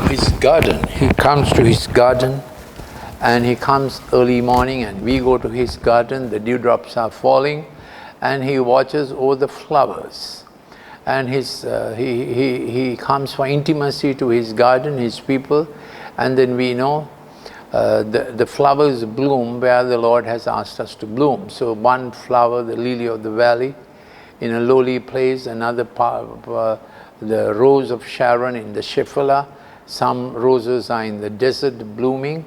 his garden. He comes to his garden, and he comes early morning, and we go to his garden. The dewdrops are falling, and he watches over the flowers. And he comes for intimacy to his garden, his people, and then we know the flowers bloom where the Lord has asked us to bloom. So one flower, the lily of the valley, in a lowly place, another part, the rose of Sharon in the Shephelah. Some roses are in the desert blooming,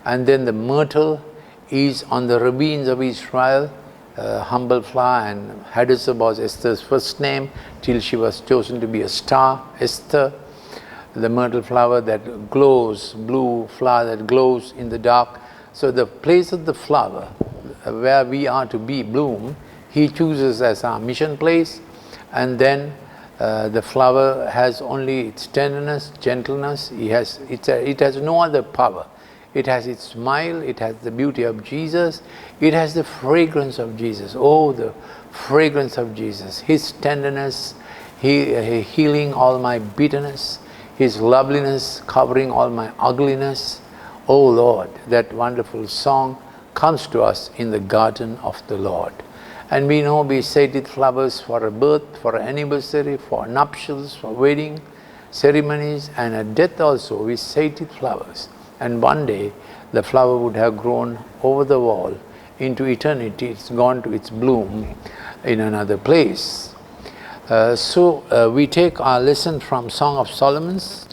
and then the myrtle is on the ravines of Israel, humble flower, and Hadassah was Esther's first name till she was chosen to be a star, Esther. The myrtle flower that glows, blue flower that glows in the dark. So the place of the flower where we are to be bloom, he chooses as our mission place, and then the flower has only its tenderness, gentleness. It has no other power. It has its smile, it has the beauty of Jesus, it has the fragrance of Jesus. Oh, the fragrance of Jesus, his tenderness, he healing all my bitterness, his loveliness covering all my ugliness. Oh Lord, that wonderful song comes to us in the garden of the Lord. And we know we sated flowers for a birth, for an anniversary, for nuptials, for wedding ceremonies, and at death also we sated flowers. And one day the flower would have grown over the wall into eternity. It's gone to its bloom in another place. So we take our lesson from Song of Solomon's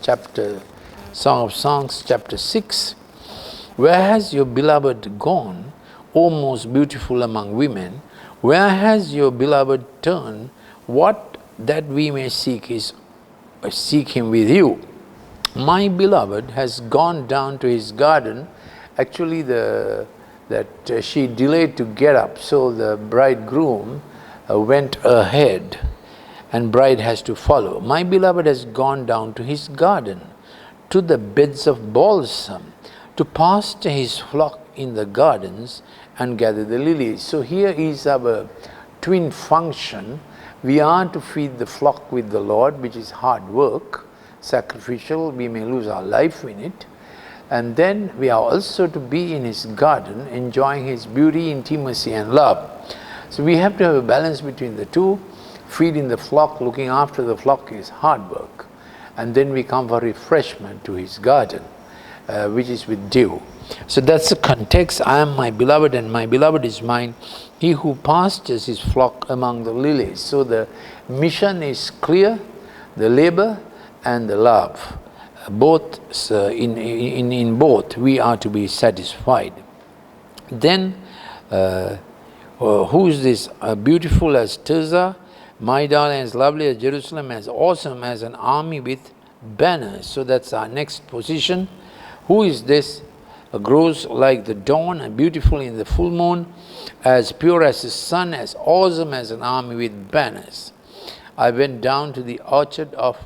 Song of Songs, chapter 6. Where has your beloved gone, O most beautiful among women? Where has your beloved turned? What that we may seek him with you. My beloved has gone down to his garden. Actually, she delayed to get up, so the bridegroom went ahead, and bride has to follow. My beloved has gone down to his garden, to the beds of balsam, to pasture his flock in the gardens and gather the lilies. So here is our twin function. We are to feed the flock with the Lord, which is hard work, sacrificial. We may lose our life in it. And then we are also to be in his garden, enjoying his beauty, intimacy and love. So we have to have a balance between the two. Feeding the flock, looking after the flock is hard work. And then we come for refreshment to his garden, which is with dew. So that's the context. I am my beloved and my beloved is mine. He who pastures his flock among the lilies. So the mission is clear, the labor and the love. Both in both we are to be satisfied. Then who is this? Beautiful as Tirzah, my darling, as lovely as Jerusalem, as awesome as an army with banners. So that's our next position. Who is this? Grows like the dawn and beautiful in the full moon, as pure as the sun, as awesome as an army with banners. I went down to the orchard of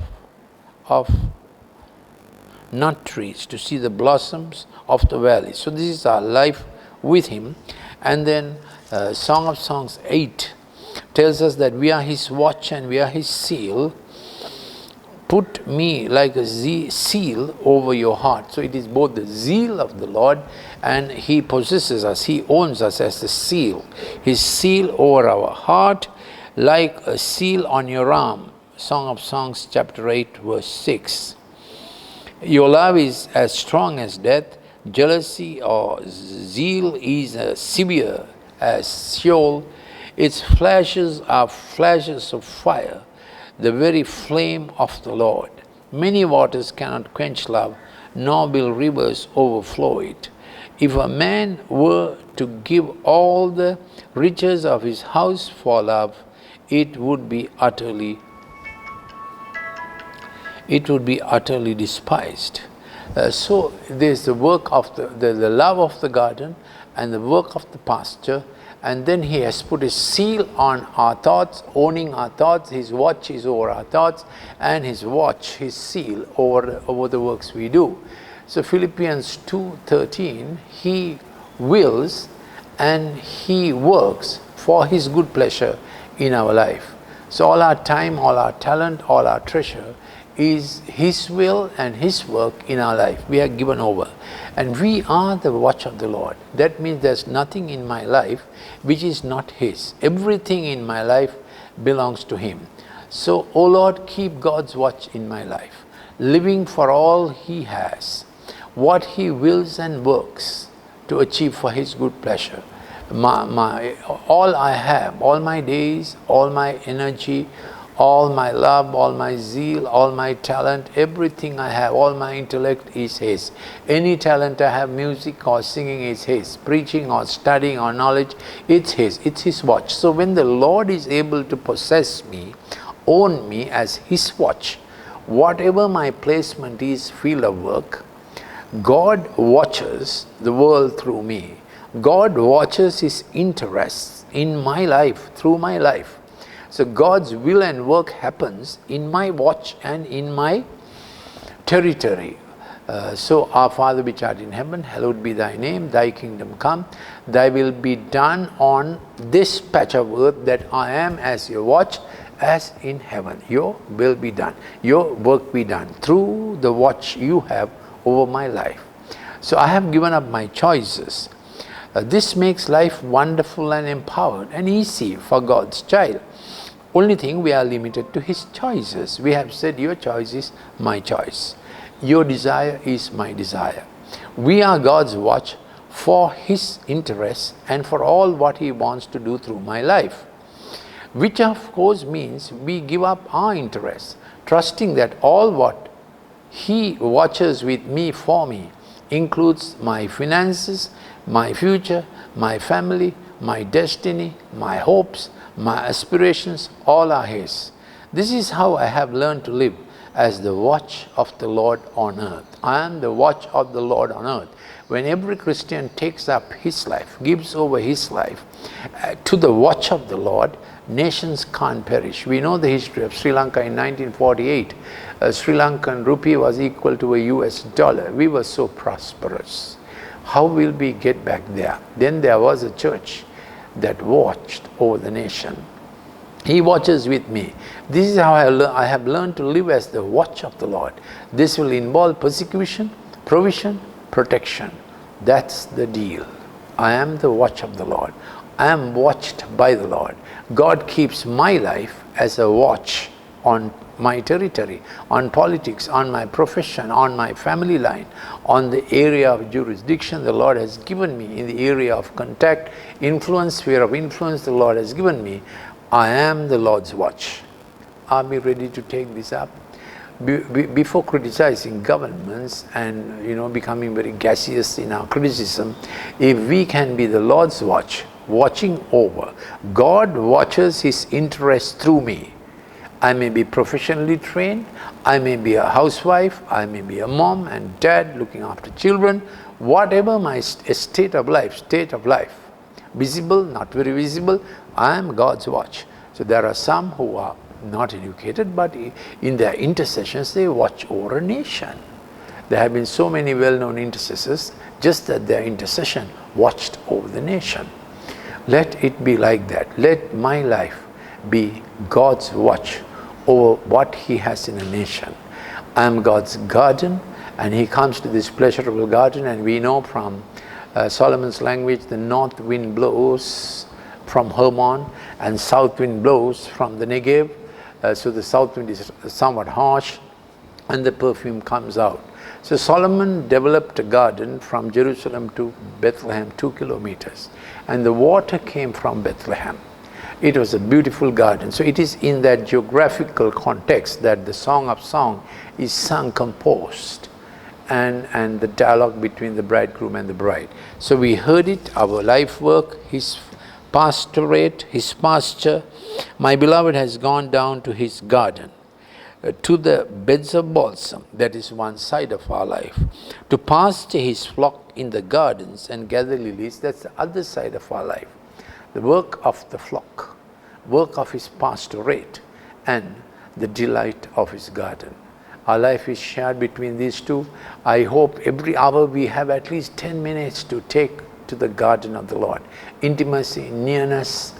nut trees to see the blossoms of the valley. So this is our life with him. And then Song of Songs 8 tells us that we are his watch and we are his seal. Put me like a seal over your heart. So it is both the zeal of the Lord, and he possesses us, he owns us as the seal. His seal over our heart, like a seal on your arm. Song of Songs chapter 8 verse 6. Your love is as strong as death. Jealousy or zeal is as severe as Sheol. Its flashes are flashes of fire, the very flame of the Lord. Many waters cannot quench love, nor will rivers overflow it. If a man were to give all the riches of his house for love, it would be utterly despised. So there's the work of the love of the garden and the work of the pasture. And then he has put his seal on our thoughts, owning our thoughts. His watch is over our thoughts, and his watch, his seal over the works we do. So Philippians 2:13, he wills and he works for his good pleasure in our life. So all our time, all our talent, all our treasure is His will and His work in our life. We are given over. And we are the watch of the Lord. That means there's nothing in my life which is not His. Everything in my life belongs to Him. So, O Lord, keep God's watch in my life, living for all He has, what He wills and works to achieve for His good pleasure. All I have, all my days, all my energy, all my love, all my zeal, all my talent, everything I have, all my intellect is His. Any talent I have, music or singing, is His. Preaching or studying or knowledge, it's His. It's His watch. So when the Lord is able to possess me, own me as His watch, whatever my placement is, field of work, God watches the world through me. God watches His interests in my life, through my life. So God's will and work happens in my watch and in my territory. So our Father which art in heaven, hallowed be thy name, thy kingdom come, thy will be done on this patch of earth that I am as your watch, as in heaven. Your will be done, your work be done through the watch you have over my life. So I have given up my choices. This makes life wonderful and empowered and easy for God's child. Only thing, we are limited to His choices. We have said your choice is my choice. Your desire is my desire. We are God's watch for His interests and for all what He wants to do through my life. Which of course means we give up our interests, trusting that all what He watches with me for me includes my finances, my future, my family, my destiny, my hopes, my aspirations, all are His. This is how I have learned to live as the watch of the Lord on earth. I am the watch of the Lord on earth. When every Christian takes up his life, gives over his life to the watch of the Lord, nations can't perish. We know the history of Sri Lanka in 1948. Sri Lankan rupee was equal to a US dollar. We were so prosperous. How will we get back there? Then there was a church that watched over the nation. He watches with me. This is how I have learned to live as the watch of the Lord. This will involve persecution, provision, protection. That's the deal. I am the watch of the Lord. I am watched by the Lord. God keeps my life as a watch on my territory, on politics, on my profession, on my family line, on the area of jurisdiction the Lord has given me, in the area of contact, influence, sphere of influence the Lord has given me. I am the Lord's watch. Are we ready to take this up? Before criticizing governments and becoming very gaseous in our criticism, if we can be the Lord's watch, watching over, God watches His interests through me. I may be professionally trained, I may be a housewife, I may be a mom and dad looking after children, whatever my state of life, visible, not very visible, I am God's watch. So there are some who are not educated, but in their intercessions they watch over a nation. There have been so many well-known intercessors, just that their intercession watched over the nation. Let it be like that. Let my life be God's watch over what He has in a nation. I am God's garden, and He comes to this pleasurable garden, and we know from Solomon's language, the north wind blows from Hermon and south wind blows from the Negev. So the south wind is somewhat harsh and the perfume comes out. So Solomon developed a garden from Jerusalem to Bethlehem, 2 kilometers, and the water came from Bethlehem. It was a beautiful garden. So it is in that geographical context that the Song of Song is sung, composed, and the dialogue between the bridegroom and the bride. So we heard it, our life work, His pastorate, His pasture. My beloved has gone down to His garden, to the beds of balsam, that is one side of our life, to pasture His flock in the gardens and gather lilies, that's the other side of our life. The work of the flock, work of His pastorate, and the delight of His garden. Our life is shared between these two. I hope every hour we have at least 10 minutes to take to the garden of the Lord. Intimacy, nearness,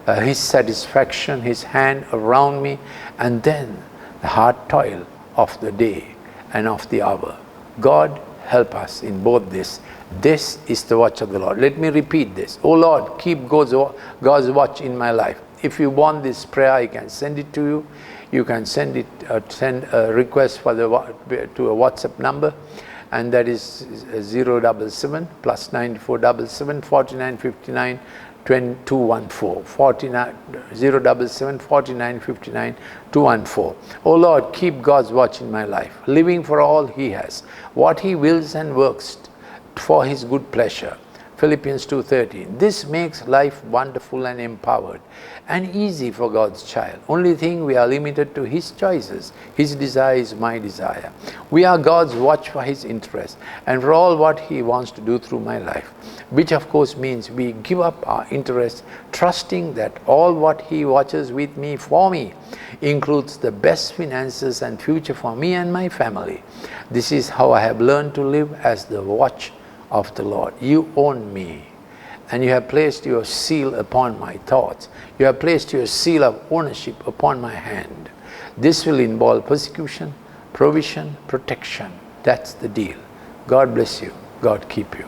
His satisfaction, His hand around me, and then the hard toil of the day and of the hour. God, help us in both this. This is the watch of the Lord. Let me repeat this. Oh Lord, keep God's watch in my life. If you want this prayer, I can send it to you. You can send a request for to a WhatsApp number, and that is 077 plus 9477 4959 214 077 4959 214. Oh Lord, keep God's watch in my life, living for all He has, what He wills and works for His good pleasure. Philippians 2:13. This makes life wonderful and empowered and easy for God's child. Only thing, we are limited to His choices. His desire is my desire. We are God's watch for His interest and for all what He wants to do through my life, which of course means we give up our interest, trusting that all what He watches with me for me includes the best finances and future for me and my family. This is how I have learned to live as the watch of the Lord. You own me, and you have placed your seal upon my thoughts. You have placed your seal of ownership upon my hand. This will involve persecution, provision, protection. That's the deal. God bless you. God keep you.